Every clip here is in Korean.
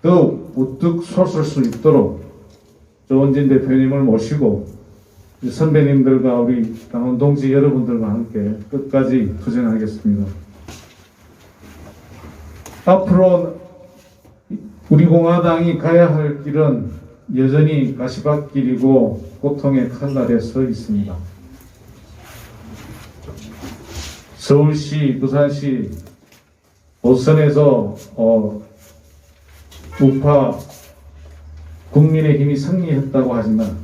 더욱 우뚝 솟을 수 있도록 조원진 대표님을 모시고 선배님들과 우리 당원 동지 여러분들과 함께 끝까지 투쟁하겠습니다. 앞으로 우리 공화당이 가야 할 길은 여전히 가시밭길이고 고통의 칼날에 서 있습니다. 서울시, 부산시 보선에서 우파 국민의힘이 승리했다고 하지만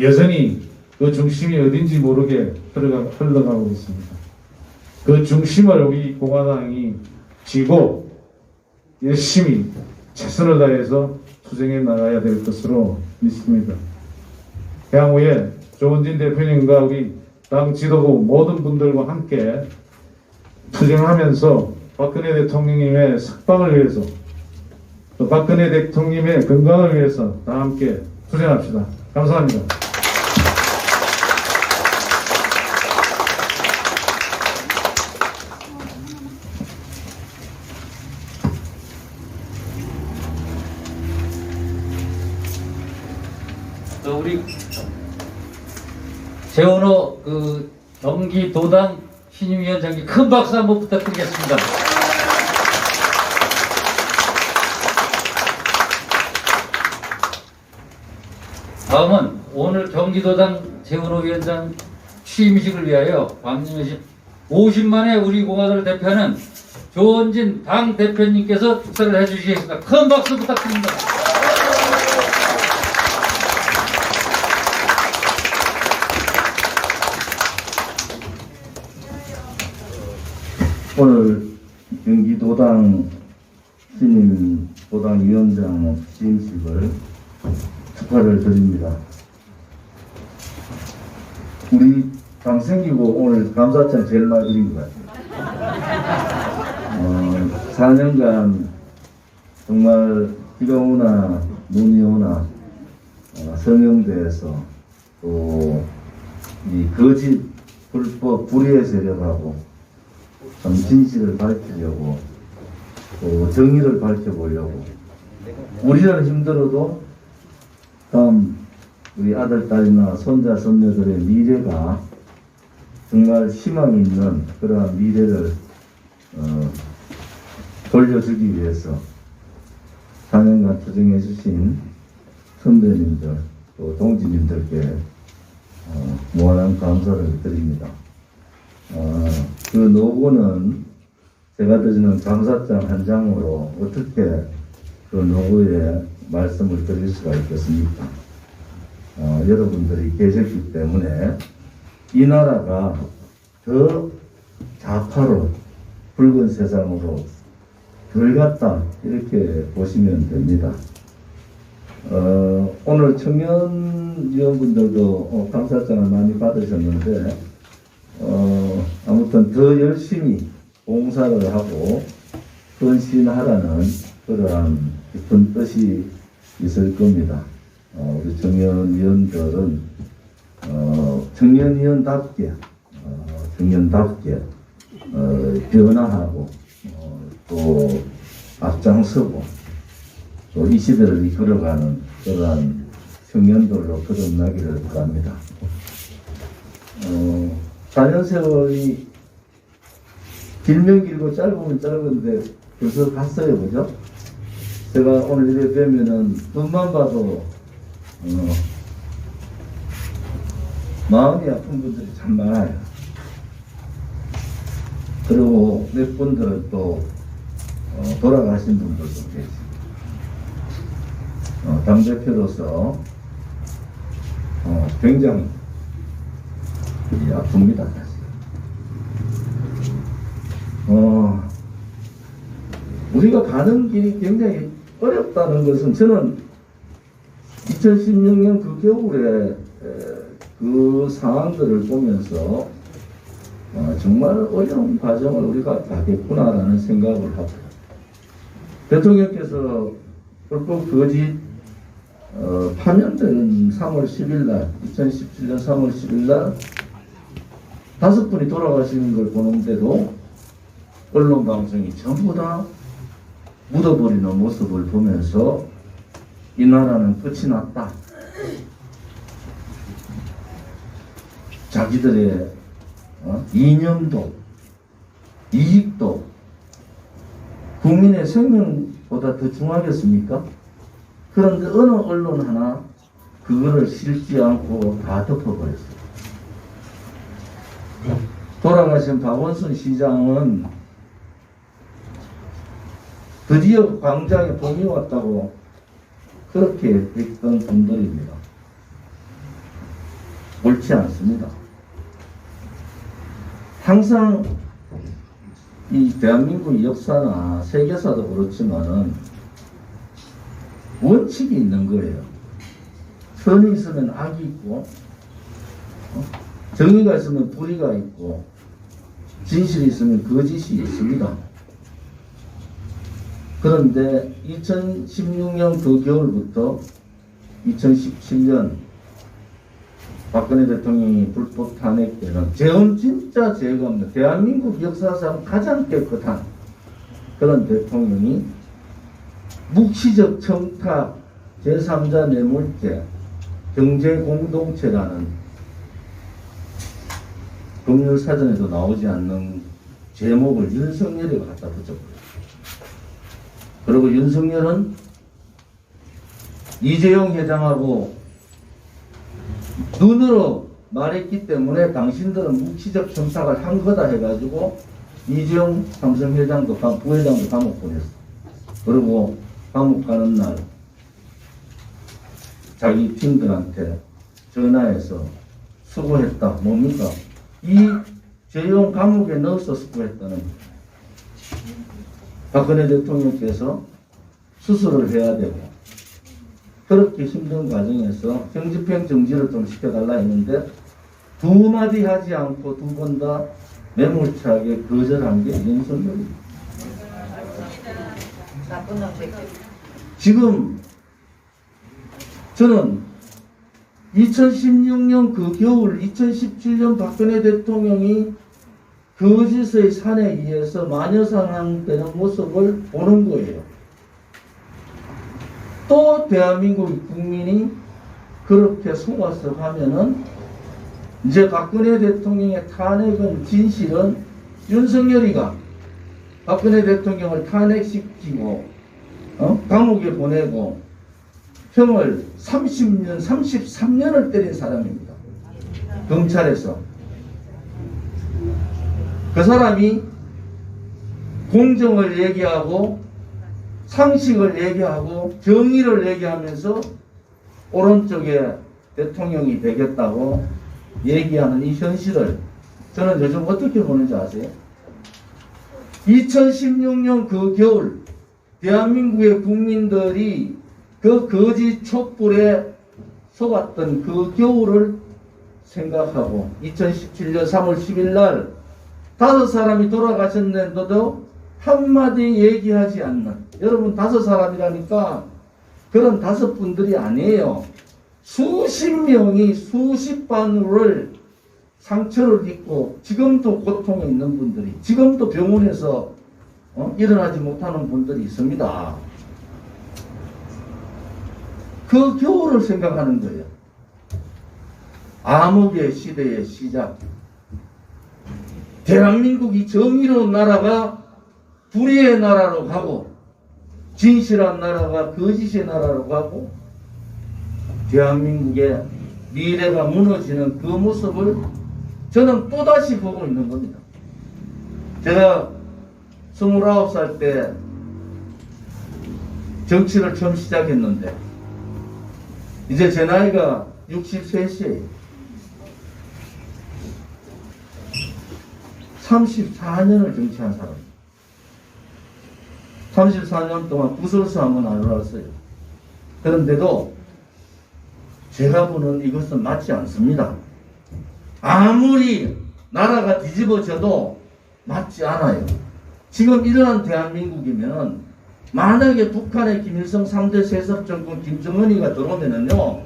여전히 그 중심이 어딘지 모르게 흘러가고 있습니다. 그 중심을 우리 공화당이 쥐고 열심히 최선을 다해서 투쟁해 나가야 될 것으로 믿습니다. 향후에 조원진 대표님과 우리 당 지도부 모든 분들과 함께 투쟁하면서 박근혜 대통령님의 석방을 위해서 또 박근혜 대통령님의 건강을 위해서 다 함께 투쟁합시다. 감사합니다. 우리 재원호 경기도당 신임위원장님 큰 박수 한번 부탁드리겠습니다. 다음은 오늘 경기도당 재원호 위원장 취임식을 위하여 방문하신 50만의 우리 공화당을 대표하는 조원진 당 대표님께서 축사를 해주시겠습니다. 큰 박수 부탁드립니다. 오늘 경기도당 신임 도당위원장 취임식을 축하를 드립니다. 우리 당 생기고 오늘 감사장 제일 많이 드린 것 같아요. 4년간 정말 비가 오나 눈이 오나 성형대에서 또 이 거짓 불법 불의의 세력하고 참 진실을 밝히려고 또 정의를 밝혀보려고 우리는 힘들어도 다음 우리 아들, 딸이나 손자, 손녀들의 미래가 정말 희망이 있는 그러한 미래를 돌려주기 위해서 4년간 투쟁해 주신 선배님들 또 동지님들께 무한한 감사를 드립니다. 그 노고는 제가 드리는 감사장 한 장으로 어떻게 그 노고에 말씀을 드릴 수가 있겠습니까? 여러분들이 계셨기 때문에 이 나라가 더 좌파로 붉은 세상으로 덜 갔다 이렇게 보시면 됩니다. 오늘 청년위원분들도 감사장을 많이 받으셨는데 아무튼 더 열심히 봉사를 하고 헌신하라는 그러한 깊은 뜻이 있을 겁니다. 우리 청년위원들은 청년위원답게 변화하고 또 앞장서고 또 이 시대를 이끌어가는 그러한 청년들로 거듭나기를 바랍니다. 4년 세월이 길면 길고 짧으면 짧은데 벌써 갔어요, 그죠? 제가 오늘 이래 뵈면은 눈만 봐도 마음이 아픈 분들이 참 많아요. 그리고 몇 분들은 또 돌아가신 분들도 계시고 당대표로서 굉장히 아픕니다, 사실. 우리가 가는 길이 굉장히 어렵다는 것은 저는 2016년 그 겨울에 그 상황들을 보면서 정말 어려운 과정을 우리가 가겠구나라는 생각을 하고 대통령께서 불법 거짓 파면되는 3월 10일날 2017년 3월 10일날 5분이 돌아가시는 걸 보는데도 언론 방송이 전부 다 묻어버리는 모습을 보면서 이 나라는 끝이 났다. 자기들의 이념도 이익도 국민의 생명보다 더 중하겠습니까? 그런데 어느 언론 하나 그거를 실지 않고 다 덮어버렸어요. 돌아가신 박원순 시장은 드디어 광장에 봄이 왔다고 그렇게 했던 분들입니다. 옳지 않습니다. 항상 이 대한민국 역사나 세계사도 그렇지만은 원칙이 있는 거예요. 선이 있으면 악이 있고, 정의가 있으면 불의가 있고, 진실이 있으면 거짓이 있습니다. 그런데 2016년 그 겨울부터 2017년 박근혜 대통령이 불법 탄핵 때는 진짜 죄가 없는 대한민국 역사상 가장 깨끗한 그런 대통령이 묵시적 청탁, 제3자 뇌물죄, 경제공동체라는 법률사전에도 나오지 않는 제목을 윤석열이가 갖다 붙였고요. 그리고 윤석열은 이재용 회장하고 눈으로 말했기 때문에 당신들은 묵시적 청탁을 한 거다 해가지고 이재용 삼성회장도 부회장도 감옥 보냈어. 그리고 감옥 가는 날 자기 팀들한테 전화해서 수고했다. 뭡니까? 이 재용 감옥에 넣어서 수고했다는 박근혜 대통령께서 수술을 해야 되고 그렇게 힘든 과정에서 정집행 정지를 좀 시켜달라 했는데 두 마디 하지 않고 두 번 다 매몰차게 거절한 게 윤석열입니다. 지금 저는 2016년 그 겨울 2017년 박근혜 대통령이 거짓의 산에 의해서 마녀사냥되는 모습을 보는 거예요. 또 대한민국 국민이 그렇게 속아서 하면은 이제 박근혜 대통령의 탄핵은 진실은 윤석열이가 박근혜 대통령을 탄핵시키고 감옥에 보내고 형을 30년, 33년을 때린 사람입니다. 경찰에서. 그 사람이 공정을 얘기하고 상식을 얘기하고 정의를 얘기하면서 오른쪽에 대통령이 되겠다고 얘기하는 이 현실을 저는 요즘 어떻게 보는지 아세요? 2016년 그 겨울 대한민국의 국민들이 그 거짓 촛불에 속았던 그 겨울을 생각하고 2017년 3월 10일 날 5사람이 돌아가셨는데도 한마디 얘기하지 않는, 여러분 5사람이라니까 그런 5분들이 아니에요. 수십 명이 수십 바늘을 상처를 입고 지금도 고통에 있는 분들이, 지금도 병원에서 일어나지 못하는 분들이 있습니다. 그 겨울을 생각하는 거예요. 암흑의 시대의 시작. 대한민국이 정의로운 나라가 불의의 나라로 가고 진실한 나라가 거짓의 나라로 가고 대한민국의 미래가 무너지는 그 모습을 저는 또다시 보고 있는 겁니다. 제가 29살 때 정치를 처음 시작했는데 이제 제 나이가 63세예요. 34년을 정치한 사람. 34년 동안 구설수 한번 안 올랐어요. 그런데도 제가 보는 이것은 맞지 않습니다. 아무리 나라가 뒤집어져도 맞지 않아요. 지금 이러한 대한민국이면 만약에 북한의 김일성 3대 세습정권 김정은이가 들어오면은요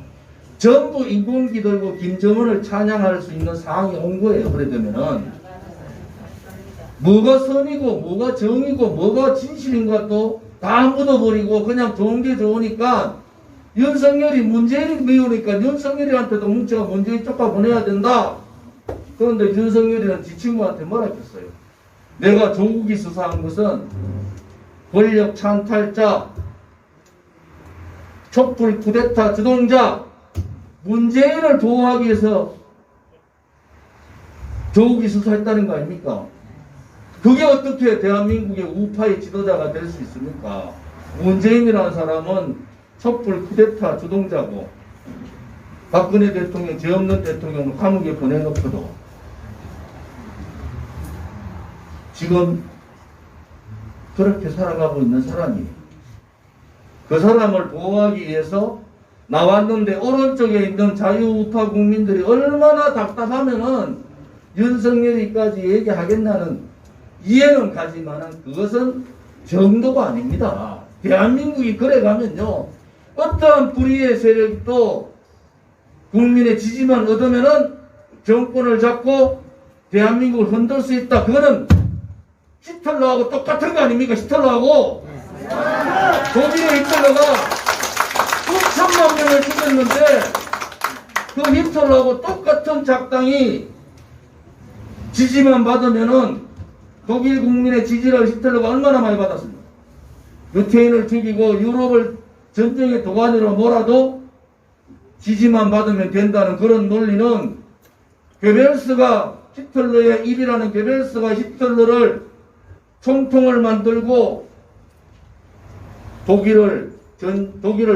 전부 인공기 들고 김정은을 찬양할 수 있는 상황이 온 거예요. 그래 되면은 뭐가 선이고 뭐가 정이고 뭐가 진실인가 또 다 묻어버리고 그냥 좋은 게 좋으니까 윤석열이 문재인이 미우니까 윤석열이한테도 문자가 문재인 쪽가 보내야 된다. 그런데 윤석열이는 지 친구한테 뭐라 했겠어요? 내가 조국이 수사한 것은 권력 찬탈자, 촛불 쿠데타 주동자, 문재인을 보호하기 위해서 조국이 수사했다는 거 아닙니까? 그게 어떻게 대한민국의 우파의 지도자가 될 수 있습니까? 문재인이라는 사람은 촛불 쿠데타 주동자고 박근혜 대통령, 죄 없는 대통령을 감옥에 보내놓고도 지금 그렇게 살아가고 있는 사람이 그 사람을 보호하기 위해서 나왔는데 오른쪽에 있는 자유우파 국민들이 얼마나 답답하면은 윤석열이까지 얘기하겠나는 이해는 가지만은 그것은 정도가 아닙니다. 대한민국이 그래가면요 어떠한 불의의 세력이 또 국민의 지지만 얻으면은 정권을 잡고 대한민국을 흔들 수 있다. 그거는 히틀러하고 똑같은 거 아닙니까? 히틀러하고 독일의 히틀러가 수천만 명을 죽였는데 그 히틀러하고 똑같은 작당이 지지만 받으면은 독일 국민의 지지를 히틀러가 얼마나 많이 받았습니까? 유태인을 죽이고 유럽을 전쟁의 도가니로 몰아도 지지만 받으면 된다는 그런 논리는 괴벨스가 히틀러의 일이라는 괴벨스가 히틀러를 총통을 만들고 독일을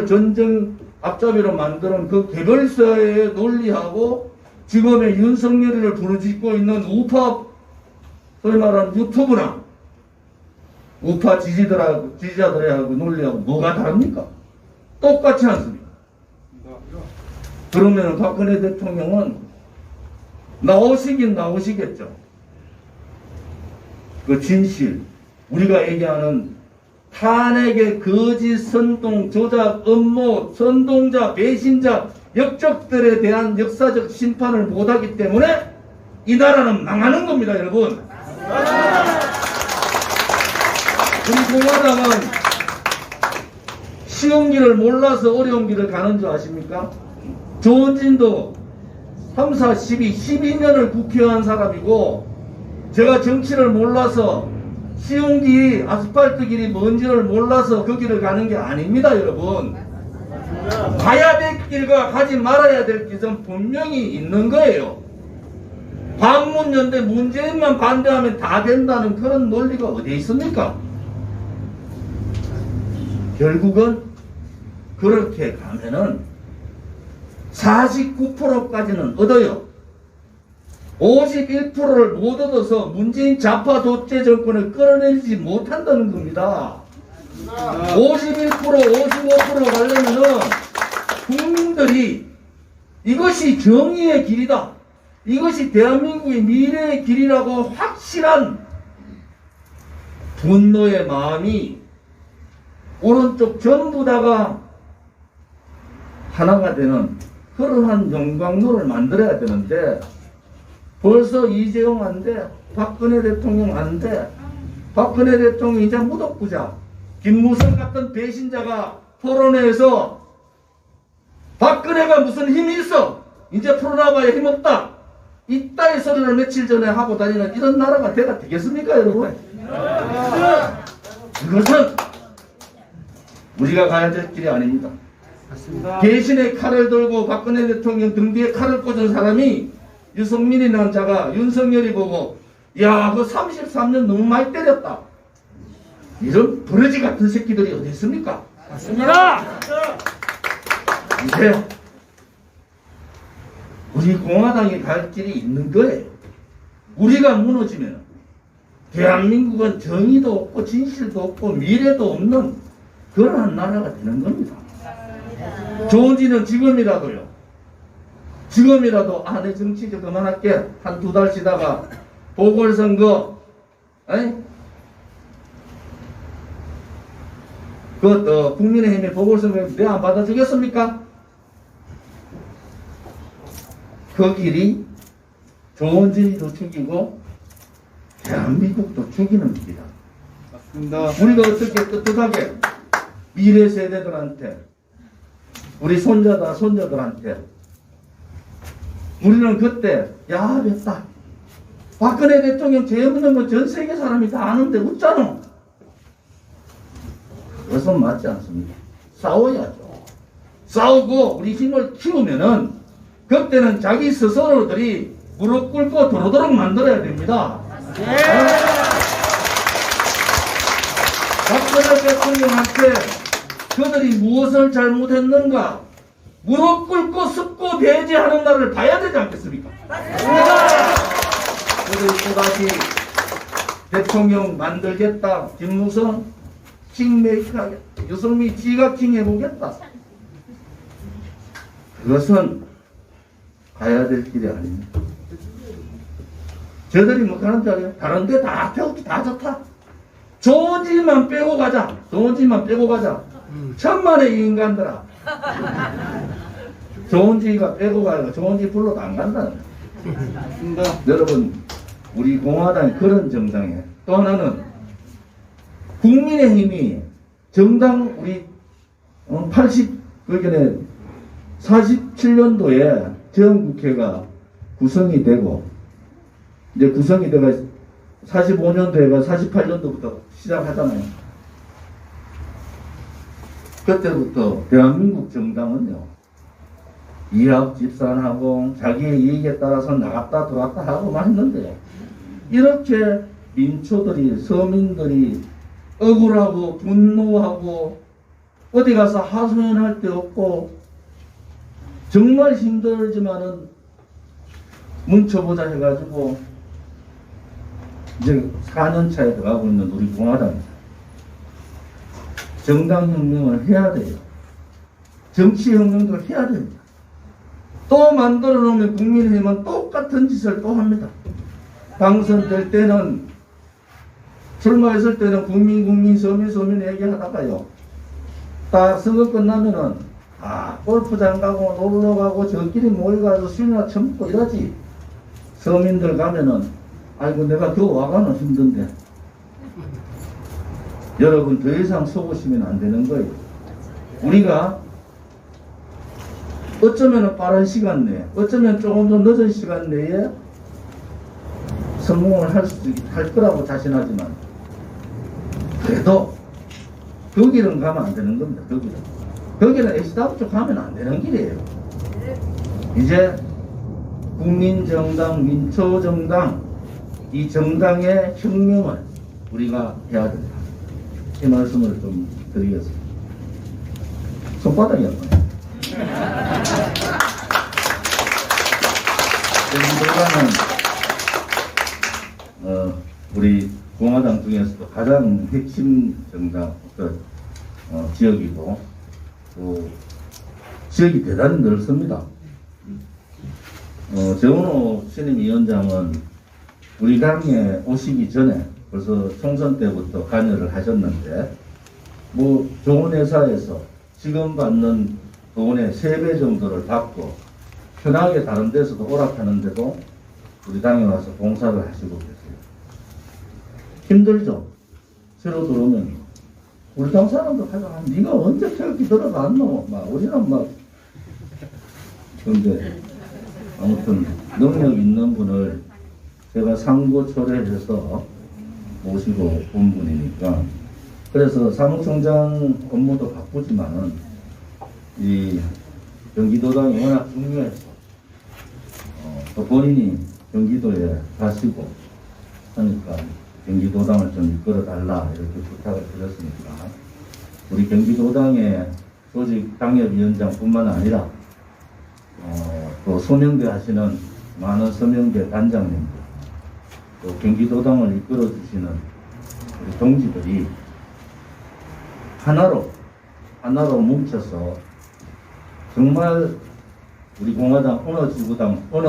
전쟁 앞잡이로 만드는 그 괴벨스의 논리하고 지금의 윤석열이를 부르짖고 있는 우파 소위 말하는 유튜브나 우파 지지자들하고 논리하고 뭐가 다릅니까? 똑같지 않습니까? 그러면 박근혜 대통령은 나오시긴 나오시겠죠. 그 진실, 우리가 얘기하는 탄핵의 거짓, 선동, 조작, 음모, 선동자, 배신자, 역적들에 대한 역사적 심판을 못하기 때문에 이 나라는 망하는 겁니다, 여러분. 우리 공화당은 쉬운 길을 몰라서 어려운 길을 가는 줄 아십니까? 조원진도 3, 4, 12년을 국회의원 사람이고 제가 정치를 몰라서 쉬운 길, 아스팔트 길이 뭔지를 몰라서 그 길을 가는 게 아닙니다, 여러분. 가야 될 길과 가지 말아야 될 길은 분명히 있는 거예요. 반문연대 문재인만 반대하면 다 된다는 그런 논리가 어디 있습니까? 결국은 그렇게 가면은 49%까지는 얻어요. 51%를 못 얻어서 문재인 좌파 독재 정권을 끌어내지 못한다는 겁니다. 51%, 55% 가려면은 국민들이 이것이 정의의 길이다. 이것이 대한민국의 미래의 길이라고 확실한 분노의 마음이 오른쪽 전부 다가 하나가 되는 그러한 용광로를 만들어야 되는데 벌써 이재용 안 돼. 박근혜 대통령 안 돼. 박근혜 대통령 이제 무덕부자. 김무성 같은 배신자가 토론회에서 박근혜가 무슨 힘이 있어. 이제 풀어나봐야 힘없다. 이따위 소리를 며칠 전에 하고 다니는 이런 나라가 돼가 되겠습니까, 여러분? 이것은 우리가 가야 될 길이 아닙니다. 배신의 칼을 들고 박근혜 대통령 등 뒤에 칼을 꽂은 사람이 유승민이라는 자가 윤석열이 보고 야, 그 33년 너무 많이 때렸다. 이런 버러지 같은 새끼들이 어디 있습니까? 맞습니다. 이제 우리 공화당이 갈 길이 있는 거예요. 우리가 무너지면 대한민국은 정의도 없고 진실도 없고 미래도 없는 그러한 나라가 되는 겁니다. 조은지는 지금이라도요. 지금이라도 내 정치 좀 그만할게. 한 두 달 쉬다가 보궐선거 국민의힘의 보궐선거에 내 안 받아주겠습니까? 그 길이 조원진이도 죽이고 대한민국도 죽이는 길이다. 우리가 어떻게 떳떳하게 미래 세대들한테, 우리 손자다 손자들한테, 우리는 그때 야 됐다, 박근혜 대통령 죄 없는 거 전 세계 사람이 다 아는데 웃잖아. 그것은 맞지 않습니다. 싸워야죠. 싸우고 우리 힘을 키우면은 그때는 자기 스스로들이 무릎 꿇고 들어오도록 만들어야 됩니다. 박근혜 대통령한테 그들이 무엇을 잘못했는가 무릎 꿇고 습고 배제하는 날을 봐야 되지 않겠습니까? 그들이 또다시 대통령 만들겠다, 김무성 킹메이크하겠다, 유승민 지가킹 해보겠다. 그것은 가야 될 길이 아닙니다. 저들이 뭐 가는 줄 알아요? 다른 데 다 태우기 다 좋다. 좋은 짓만 빼고 가자. 좋은 짓만 빼고 가자. 천만의 인간들아. 좋은 짓가 빼고 가고 좋은 짓 불러도 안 간다는 거예요. 여러분, 우리 공화당이 그런 정당이에요. 또 하나는 국민의힘이 정당 우리 47년도에 전국회가 구성이 되고 이제 구성이 돼가 45년도에가 48년도부터 시작하잖아요. 그때부터 대한민국 정당은요, 이합 집산하고 자기의 이익에 따라서 나갔다 들어왔다 하고만 했는데요. 이렇게 민초들이, 서민들이 억울하고 분노하고 어디 가서 하소연할 데 없고 정말 힘들지만은 뭉쳐보자 해가지고 이제 4년차에 들어가고 있는 우리 공화당입니다. 정당혁명을 해야 돼요. 정치혁명도 해야 됩니다. 또 만들어 놓으면 국민의힘은 똑같은 짓을 또 합니다. 당선될 때는, 출마했을 때는 국민 서민 얘기하다가요, 딱 선거 끝나면은 골프장 가고 놀러 가고 저끼리 모여가지고 술이나 처먹고 이러지. 서민들 가면은 아이고 내가 그 와가는 힘든데. 여러분 더 이상 속으시면 안 되는 거예요. 우리가 어쩌면 빠른 시간 내에, 어쩌면 조금 더 늦은 시간 내에 성공을 할 거라고 자신하지만 그래도 그 길은 가면 안 되는 겁니다. 그 길은 애시당초 가면 안 되는 길이에요. 이제 국민정당, 민초정당, 이 정당의 혁명을 우리가 해야 된다. 이 말씀을 좀 드리겠습니다. 손바닥이 아파요. 정당은 우리 공화당 중에서도 가장 핵심 정당 지역이고 또 지역이 대단히 넓습니다. 정은호 신임 위원장은 우리 당에 오시기 전에 벌써 총선 때부터 관여를 하셨는데 뭐 좋은 회사에서 지금 받는 돈의 3배 정도를 받고 편하게 다른 데서도 오락하는데도 우리 당에 와서 봉사를 하시고 계세요. 힘들죠? 새로 들어오면 우리 당 사람들 하다가 네가 언제 태극기 들어갔노? 막 우리는 막 그런데 아무튼 능력 있는 분을 제가 상고 초래해서 모시고 온 분이니까 그래서 사무총장 업무도 바쁘지만은 이 경기도당이 워낙 중요해서 또 본인이 경기도에 가시고 하니까 경기도당을 좀 이끌어달라 이렇게 부탁을 드렸으니까 우리 경기도당의 조직 당협위원장뿐만 아니라 또 서명대 하시는 많은 서명대 단장님들 또 경기도당을 이끌어주시는 우리 동지들이 하나로 뭉쳐서 정말 우리 공화당 어느 지구당 어느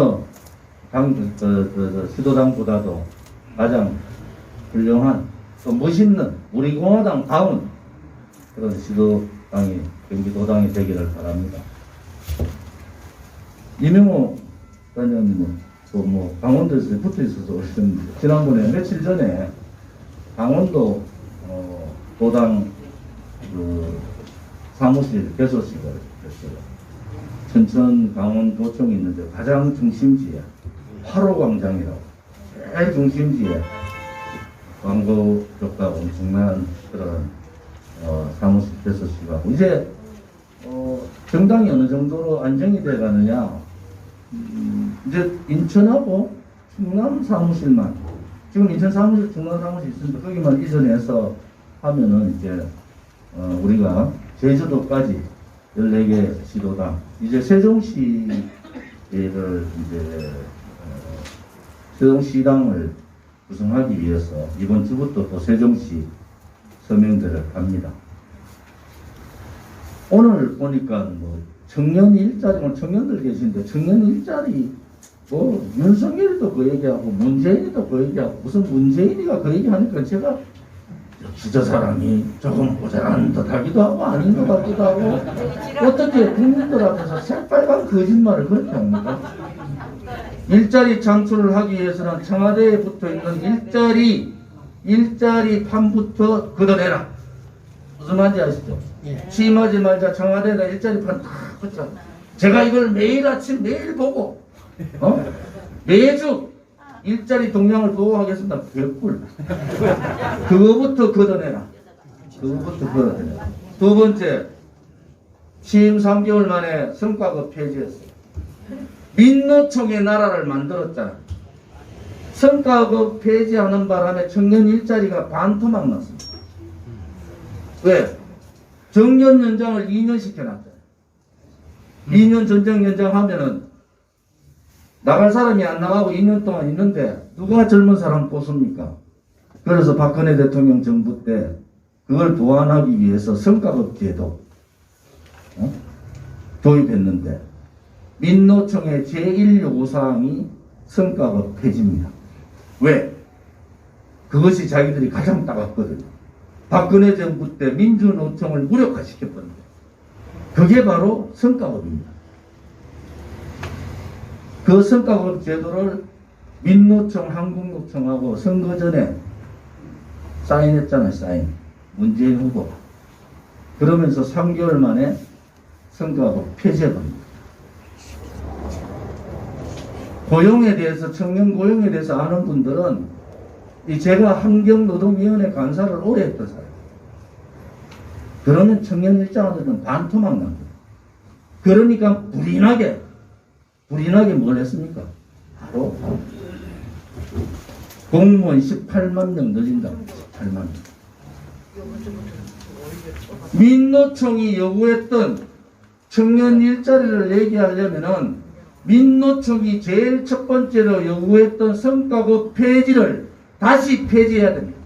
시도당보다도 가장 훌륭한 또 멋있는 우리 공화당다운 그런 시도당이 경기도당이 되기를 바랍니다. 이명호 단장님은 또 뭐 강원도에서 붙어 있어서 오셨는데 지난번에 며칠 전에 강원도 도당 그 사무실 개소식을 했어요. 천천 강원도청이 있는데 가장 중심지에 화로광장이라고 제일 중심지에 광고 효과가 엄청난 그런 사무실 개소식하고 이제 정당이 어느 정도로 안정이 돼 가느냐 이제 인천하고 충남 사무실만 지금 인천 사무실 충남 사무실 있습니다. 거기만 이전해서 하면은 이제 우리가 제주도까지 14개 시도당 이제 세종시를 이제 세종시당을 구성하기 위해서 이번 주부터 또 세종시 서명대를 합니다. 오늘 보니까 뭐 청년 일자리, 오늘 청년들 계신데 청년 일자리 뭐 윤석열이도 그 얘기하고 문재인이도 그 얘기하고 무슨 문재인이가 그 얘기하니까 제가 역시 저 사람이 조금 모자란 듯하기도 하고 아닌 것 같기도 하고 어떻게 국민들 앞에서 새빨간 거짓말을 그렇게 합니까? 일자리 창출을 하기 위해서는 청와대에 붙어있는 일자리 판부터 걷어내라. 무슨 말인지 아시죠? 취임하지 말자 청와대에다 일자리 판 다 붙여. 제가 이걸 매일 아침 매일 보고 매주 일자리 동향을 보고하겠습니다. 별꿀. 그거부터 걷어내라. 두 번째, 취임 3개월 만에 성과급 폐지했어요. 민노총의 나라를 만들었잖아. 성과급 폐지하는 바람에 청년 일자리가 반토막 났습니다. 왜? 정년 연장을 2년 시켜놨잖아요. 2년 전정 연장하면은 나갈 사람이 안 나가고 2년 동안 있는데 누가 젊은 사람 뽑습니까? 그래서 박근혜 대통령 정부 때 그걸 보완하기 위해서 성과급 제도 도입했는데 민노총의 제1요구사항이 성과급 폐지입니다. 왜? 그것이 자기들이 가장 따갔거든요. 박근혜 정부 때 민주노총을 무력화시켰거든요. 그게 바로 성과급입니다. 그 성과급 제도를 민노총, 한국노총하고 선거 전에 사인했잖아요. 사인. 문재인 후보. 그러면서 3개월 만에 성과급 폐지해버립니다. 고용에 대해서, 청년 고용에 대해서 아는 분들은 제가 환경노동위원회 간사를 오래 했던 사람. 그러면 청년 일자리들은 반토막 납니다. 그러니까 불인하게 뭘 했습니까? 바로 공무원 18만 명 늘린다고. 18만 명. 민노총이 요구했던 청년 일자리를 얘기하려면은 민노총이 제일 첫 번째로 요구했던 성과급 폐지를 다시 폐지해야 됩니다.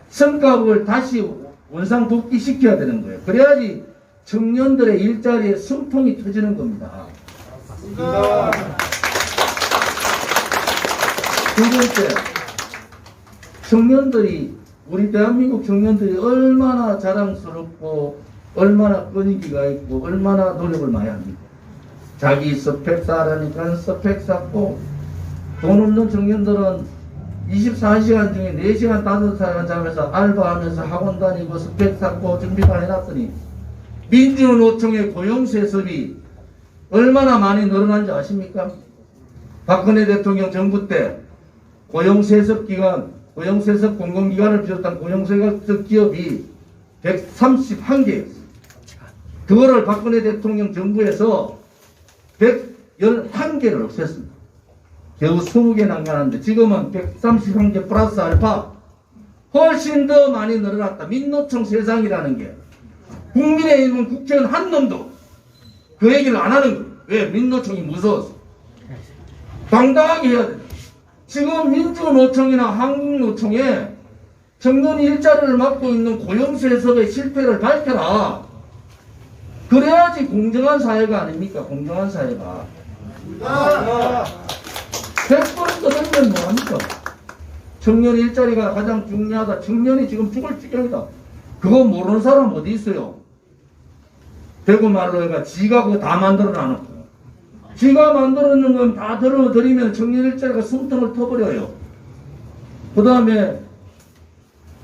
성과급을 다시 원상 복귀시켜야 되는 거예요. 그래야지 청년들의 일자리에 숨통이 터지는 겁니다. 두 번째, 청년들이, 우리 대한민국 청년들이 얼마나 자랑스럽고 얼마나 끈기가 있고 얼마나 노력을 많이 합니까? 자기 스펙 쌓으라니까 스펙 쌓고, 돈 없는 청년들은 24시간 중에 4시간 5시간 자면서 알바하면서 학원 다니고 스펙 쌓고 준비 다 해놨더니 민주노총의 고용세습이 얼마나 많이 늘어난지 아십니까? 박근혜 대통령 정부 때 고용세습 기관, 고용세습 공공기관을 비롯한 고용세습 기업이 131개였어요. 그거를 박근혜 대통령 정부에서 111개를 없앴습니다. 겨우 20개 남겨놨는데 지금은 131개 플러스 알파 훨씬 더 많이 늘어났다. 민노총 세상이라는 게 국민의힘은 국회의원 한 놈도 그 얘기를 안 하는 거예요. 왜? 민노총이 무서워서. 당당하게 해야 돼. 지금 민주노총이나 한국노총에 청년 일자리를 맡고 있는 고용세습의 실패를 밝혀라. 그래야지 공정한 사회가 아닙니까? 공정한 사회가. 100번 떠들면 뭐합니까? 청년 일자리가 가장 중요하다. 청년이 지금 죽을 지경이다. 그거 모르는 사람 어디 있어요? 대구 말로 해가 지가 그거 다 만들어 놔놓고 지가 만들어놓은 건 다 들어드리면 청년 일자리가 숨통을 터버려요. 그 다음에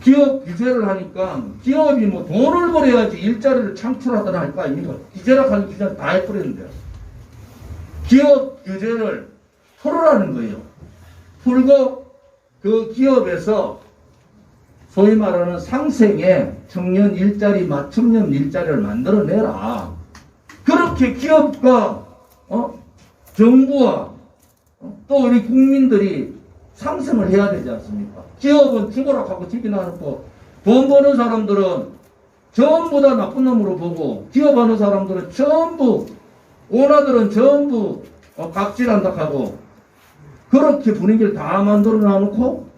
기업 규제를 하니까 기업이 뭐 돈을 벌어야지 일자리를 창출하거나 할 거 아닙니까? 규제라 하는 규제는 다 해버렸는데요. 기업 규제를 풀으라는 거예요. 풀고 그 기업에서 소위 말하는 상생의 청년 일자리, 맞춤형 일자리를 만들어내라. 그렇게 기업과 정부와 또 우리 국민들이 상생을 해야 되지 않습니까? 기업은 죽어라하고 튀기나놓고 돈 버는 사람들은 전부 다 나쁜 놈으로 보고 기업하는 사람들은 전부 오너들은 전부 각질한다 하고 그렇게 분위기를 다 만들어 놔놓고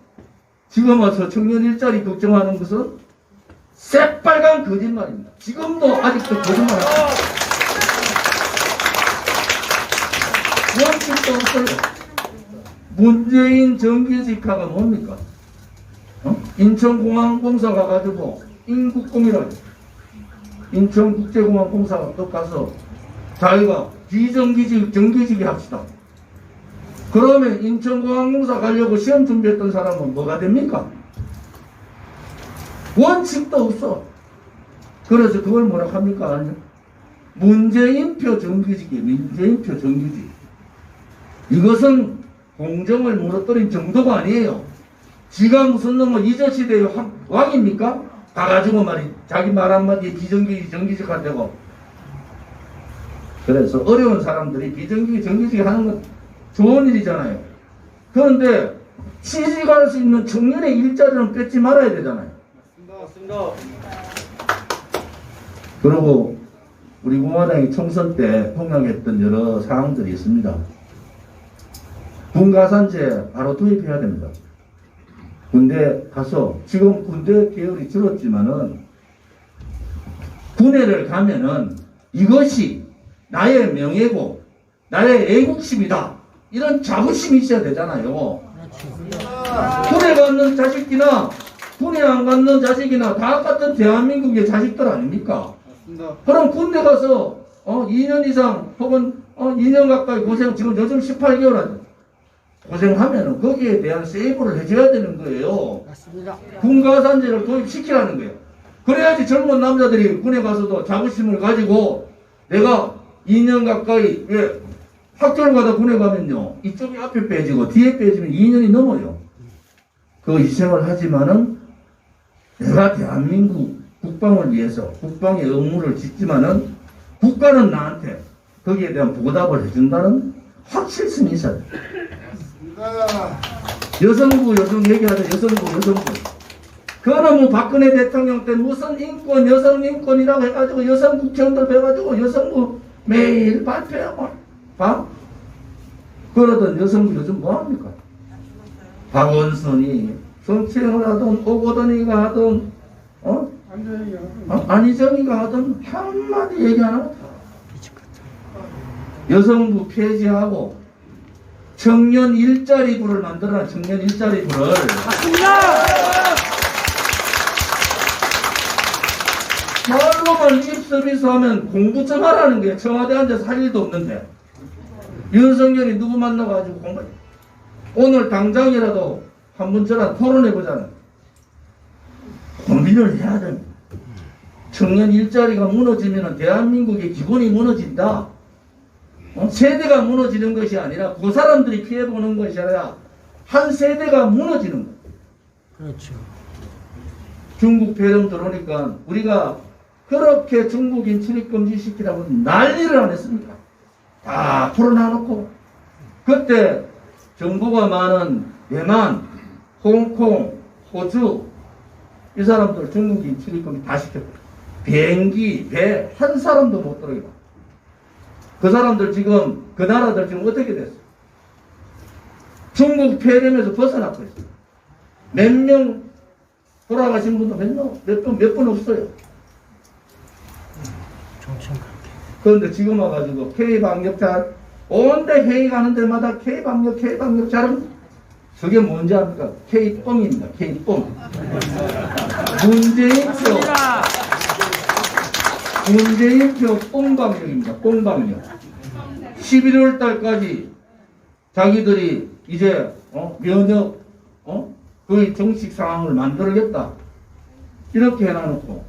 지금 와서 청년 일자리 걱정하는 것은 새빨간 거짓말입니다. 지금도 아직도 거짓말합니다. 원칙도 없어요. 문재인 정기직화가 뭡니까? 인천공항공사 가가지고 인국공이라고 인천국제공항공사가 또 가서 자기가 비정기직 정기직이 합시다. 그러면 인천공항공사 가려고 시험 준비했던 사람은 뭐가 됩니까? 원칙도 없어. 그래서 그걸 뭐라 합니까? 문재인표 정규직이에요. 문재인표 정규직. 이것은 공정을 무너뜨린 정도가 아니에요. 지가 무슨 놈의 이저시대의 왕입니까? 가가지고 말이 자기 말 한마디에 비정규직 정규직 한다고. 그래서 어려운 사람들이 비정규직 정규직 하는 건 좋은 일이잖아요. 그런데 취직할 수 있는 청년의 일자리는 뺏지 말아야 되잖아요. 맞습니다. 그리고 우리 공화당이 총선 때 공약했던 여러 사항들이 있습니다. 군가산제 바로 도입해야 됩니다. 군대 가서 지금 군대 계열이 줄었지만은 군대를 가면은 이것이 나의 명예고 나의 애국심이다. 이런 자부심이 있어야 되잖아요. 군에 갔는 자식이나 군에 안 갔는 자식이나 다 같은 대한민국의 자식들 아닙니까? 그럼 군대 가서 2년 이상 혹은 2년 가까이 고생 지금 요즘 18개월 하죠. 고생하면은 거기에 대한 세이브를 해줘야 되는 거예요. 맞습니다. 군가산제를 도입시키라는 거예요. 그래야지 젊은 남자들이 군에 가서도 자부심을 가지고 내가 2년 가까이 왜 학교를 가다 군에 가면요 이쪽이 앞에 빼지고 뒤에 빼지면 2년이 넘어요. 그 희생을 하지만은 내가 대한민국 국방을 위해서 국방의 의무를 짓지만은 국가는 나한테 거기에 대한 보답을 해준다는 확실성이 있어요. 여성부 여성 얘기하자. 여성부 그거는 뭐 박근혜 대통령 때 무슨 인권 여성 인권이라고 해가지고 여성 국회의원들 배가지고 여성부 매일 발표하고 봐? 그러던 여성부 요즘 뭐합니까? 박원순이 정치행을 하든 오거돈이가 하든 안희정이가 하든 한마디 얘기 안 하고 여성부 폐지하고 청년 일자리부를 만들어라. 청년 일자리부를. 맞습니다. 말로만 립서비스하면 공부 좀 하라는 거예요. 청와대 앉아서 할 일도 없는데. 윤석열이 누구 만나가지고 공부해. 오늘 당장이라도 한 번 저랑 토론해보자는. 고민을 해야 됩니다. 청년 일자리가 무너지면 대한민국의 기본이 무너진다. 세대가 무너지는 것이 아니라 그 사람들이 피해보는 것이 아니라 한 세대가 무너지는 거예요. 그렇죠. 중국 폐렴 들어오니까 우리가 그렇게 중국인 출입금지 시키라고 난리를 안 했습니까? 다 풀어놔놓고 그때 정보가 많은 대만, 홍콩, 호주 이 사람들 중국인 출입금지 다 시켰고 비행기, 배 한 사람도 못 들어가. 그 사람들 지금 그 나라들 지금 어떻게 됐어? 중국 폐렴에서 벗어났고 있어요. 몇 명 돌아가신 분도 몇 분 없어요. 그런데 지금 와가지고 K방역자 온데 회의 가는 데마다 K방역 잘은 저게 뭔지 압니까? K뻥입니다. K뻥. 문재인표 뻥방역입니다. 뻥방역. 11월 달까지 자기들이 이제 면역 거의 정식 상황을 만들겠다. 이렇게 해놔놓고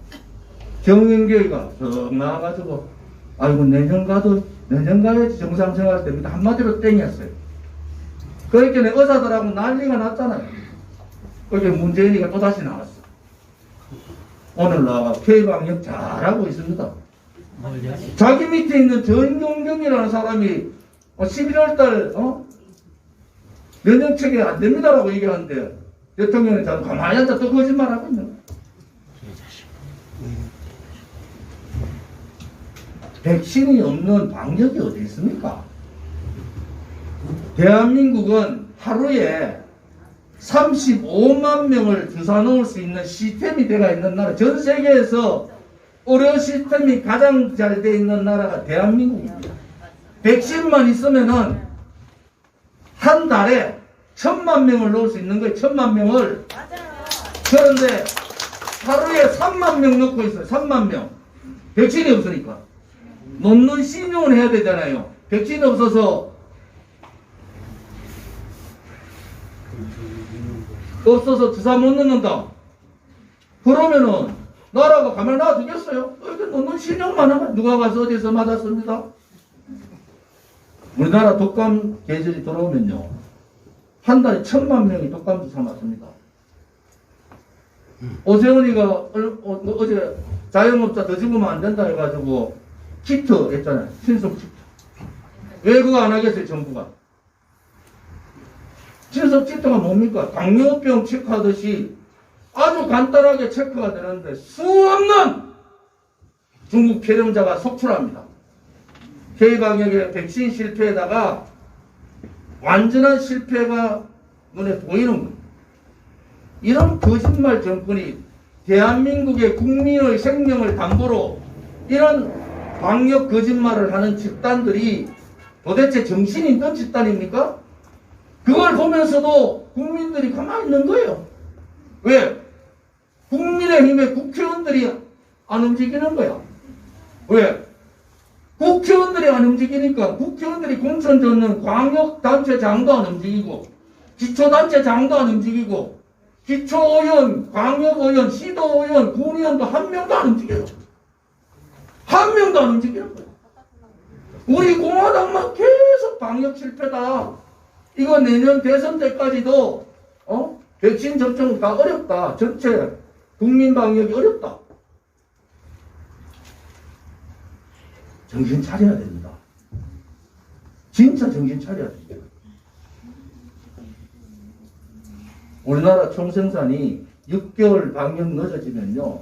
정인교회가 쭉 나와가지고 아이고 내년 가야지 정상생활 됩니다. 한마디로 땡이었어요. 그렇게 의사들하고 난리가 났잖아요. 그렇게 문재인이가 또다시 나왔어. 오늘 나와 K방역 잘하고 있습니다. 자기 밑에 있는 전용경이라는 사람이 11월달 면역체계 안 됩니다라고 얘기하는데 대통령이 잘 가만히 앉아 또 거짓말하고 있는 거예요. 백신이 없는 방역이 어디 있습니까? 대한민국은 하루에 35만 명을 주사 놓을 수 있는 시스템이 되어 있는 나라, 전 세계에서 의료 시스템이 가장 잘 되어 있는 나라가 대한민국입니다. 백신만 있으면은 한 달에 1,000만 명을 놓을 수 있는 거예요. 1,000만 명을. 그런데 하루에 3만 명 넣고 있어요. 3만 명. 백신이 없으니까. 놓는 신용을 해야 되잖아요. 백신이 없어서 주사 못 넣는다. 그러면은 나라가 가만히 놔두겠어요? 이렇게 놓는 신용만 하면 누가 가서 어디서 맞았습니다. 우리나라 독감 계절이 들어오면요 한 달에 1,000만 명이 독감 주사 맞습니다. 오세훈이가 어제 자영업자 더 죽으면 안 된다 해가지고 키트 했잖아요. 신속 키트. 왜 그거 안 하겠어요, 정부가? 신속 키트가 뭡니까? 당뇨병 체크하듯이 아주 간단하게 체크가 되는데 수없는 중국 폐렴자가 속출합니다. K방역의 백신 실패에다가 완전한 실패가 눈에 보이는 거예요. 이런 거짓말 정권이 대한민국의 국민의 생명을 담보로 이런 방역 거짓말을 하는 집단들이 도대체 정신이 있는 집단입니까? 그걸 보면서도 국민들이 가만히 있는 거예요. 왜? 국민의힘의 국회의원들이 안 움직이는 거야. 왜? 국회의원들이 안 움직이니까 국회의원들이 공천 줬는 광역단체장도 안 움직이고 기초단체장도 안 움직이고 기초의원, 광역의원, 시도의원, 군의원도 한 명도 안 움직여요. 한 명도 안 움직이는 거예요. 우리 공화당만 계속 방역 실패다. 이거 내년 대선 때까지도 백신 접종가 어렵다. 전체 국민 방역이 어렵다. 정신 차려야 됩니다. 진짜 정신 차려야 됩니다. 우리나라 총생산이 6개월 방역 늦어지면요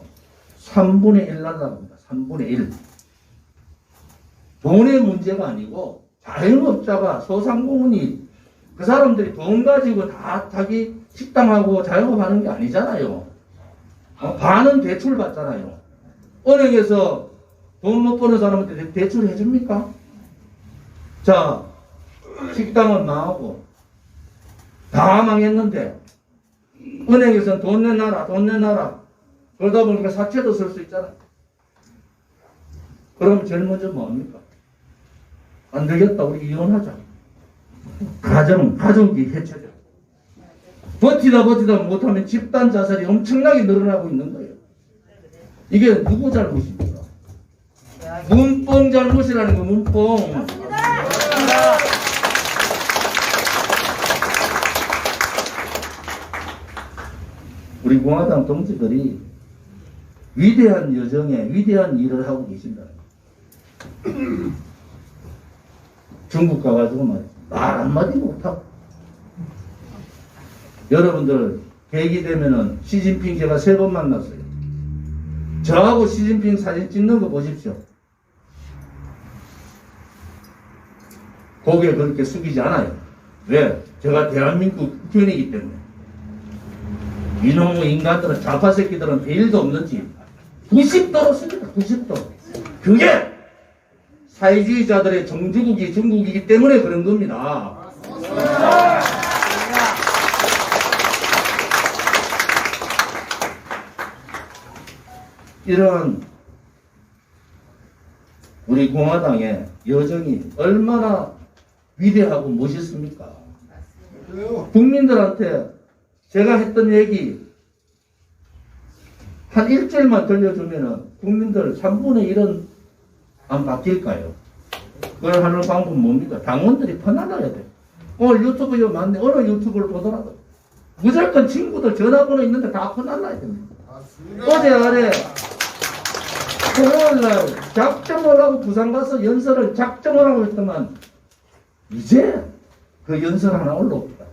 3분의 1 날라갑니다. 3분의 1. 돈의 문제가 아니고 자영업자가 소상공인이 그 사람들이 돈 가지고 다 자기 식당하고 자영업하는 게 아니잖아요. 반은 대출 받잖아요. 은행에서 돈 못 버는 사람한테 대출 해줍니까? 자, 식당은 망하고 다 망했는데 은행에서는 돈 내놔라 돈 내놔라 그러다 보니까 사채도 쓸 수 있잖아. 그럼 제일 먼저 뭡니까? 안 되겠다 우리 이혼하자. 가족이 해체돼. 버티다 못하면 집단 자살이 엄청나게 늘어나고 있는 거예요. 이게 누구 잘못입니까? 문뽕 잘못이라는 거 문뽕. 우리 공화당 동지들이 위대한 여정에 위대한 일을 하고 계신다. 중국 가가지고 말 한마디 못하고 여러분들 계기 되면은 시진핑 제가 3번 만났어요. 저하고 시진핑 사진 찍는 거 보십시오. 고개 그렇게 숙이지 않아요. 왜? 제가 대한민국 국회의원이기 때문에. 이놈의 인간들은 좌파 새끼들은 배일도 없는지 90도로 씁니다. 90도. 그게 사회주의자들의 정주국이 중국이기 때문에 그런 겁니다. 이런 우리 공화당의 여정이 얼마나 위대하고 멋있습니까? 국민들한테 제가 했던 얘기 한 일주일만 들려주면은 국민들 3분의 1은 안 바뀔까요? 그걸 하는 방법은 뭡니까? 당원들이 퍼나가야 돼. 오늘 유튜브 이거 맞네. 어느 유튜브를 보더라도 무조건 친구들 전화번호 있는데 다 퍼날라야 됩니다. 어제 아래 토요일날 작정을 하고 부산 가서 연설을 작정을 하고 있더만 이제 그 연설 하나 올라옵니다.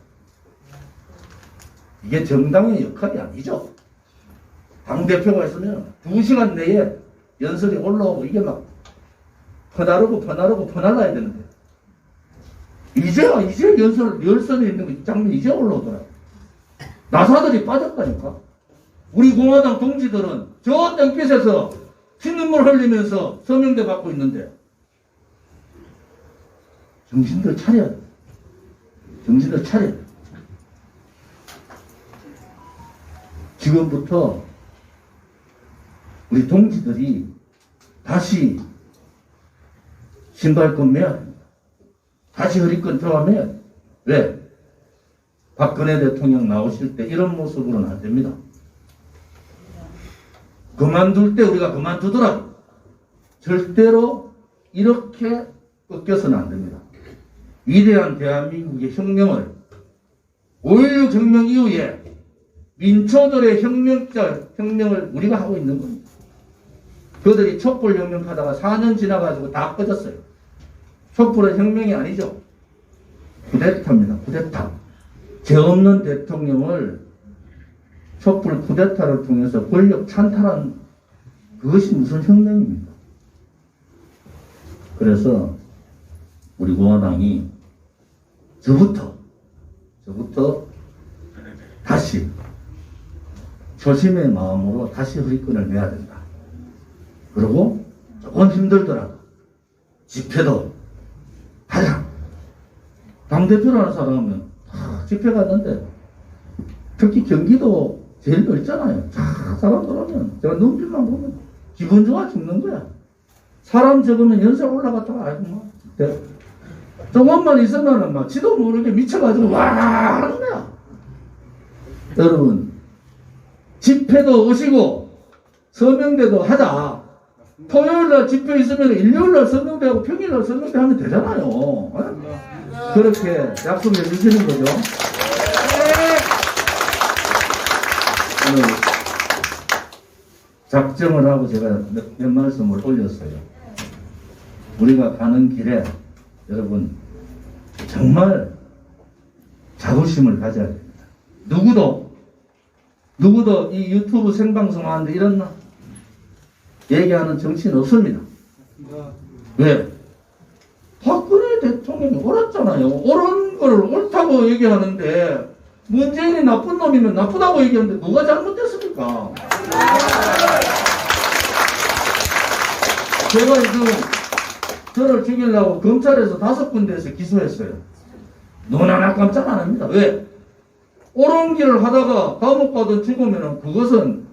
이게 정당의 역할이 아니죠. 당대표가 있으면 2시간 내에 연설이 올라오고 이게 막 퍼나르고 되는데 이제 열선에 있는 거 장면 이제 올라오더라고요. 나사들이 빠졌다니까. 우리 공화당 동지들은 저 땡볕에서 피눈물 흘리면서 서명대 받고 있는데 정신들 차려야 돼. 정신들 차려야 돼. 지금부터 우리 동지들이 다시 신발끈 매야 됩니다. 다시 허리끈 들어가면 왜? 박근혜 대통령 나오실 때 이런 모습으로는 안 됩니다. 그만둘 때 우리가 그만두더라도 절대로 이렇게 꺾여서는 안 됩니다. 위대한 대한민국의 혁명을 5.16 혁명 이후에 민초들의 혁명을 우리가 하고 있는 겁니다. 그들이 촛불 혁명 하다가 4년 지나가지고 다 꺼졌어요. 촛불은 혁명이 아니죠. 쿠데타입니다. 쿠데타. 죄 없는 대통령을 촛불 쿠데타를 통해서 권력 찬탈한 그것이 무슨 혁명입니까? 그래서 우리 공화당이 저부터 다시 초심의 마음으로 다시 허리끈을 매야 된다. 그리고 조금 힘들더라도 집회도 하자. 당대표라는 사람은 집회 갔는데 특히 경기도 제일 넓잖아요. 사람 들어오면 제가 눈빛만 보면 기분 좋아 죽는 거야. 사람 적으면 연설 올라갔다가 아이고 뭐 조금만 있으면은 막 지도 모르게 미쳐가지고 와 하는 거야. 여러분 집회도 오시고 서명대도 하자. 토요일날 집회 있으면 일요일날 서명대하고 평일날 서명대 하면 되잖아요. 그렇게 약속해 주시는 거죠. 오늘 작정을 하고 제가 몇 말씀을 올렸어요. 우리가 가는 길에 여러분 정말 자부심을 가져야 됩니다. 누구도 이 유튜브 생방송 하는데 이런 얘기하는 정치는 없습니다. 왜? 박근혜 대통령이 옳았잖아요. 옳은 걸 옳다고 얘기하는데 문재인이 나쁜 놈이면 나쁘다고 얘기하는데 뭐가 잘못됐습니까? 제가 지금 저를 죽이려고 검찰에서 5군데에서 기소했어요. 눈 하나 깜짝 안 합니다. 왜? 옳은 길을 하다가 감옥 가든 죽으면 그것은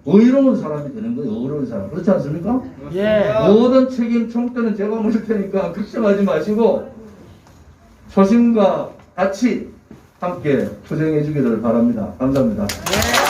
의로운 사람이 되는 거예요. 의로운 사람. 그렇지 않습니까? 예. 모든 책임 총대는 제가 물을 테니까 걱정하지 마시고 초심과 같이 함께 투쟁해 주기를 바랍니다. 감사합니다. 예.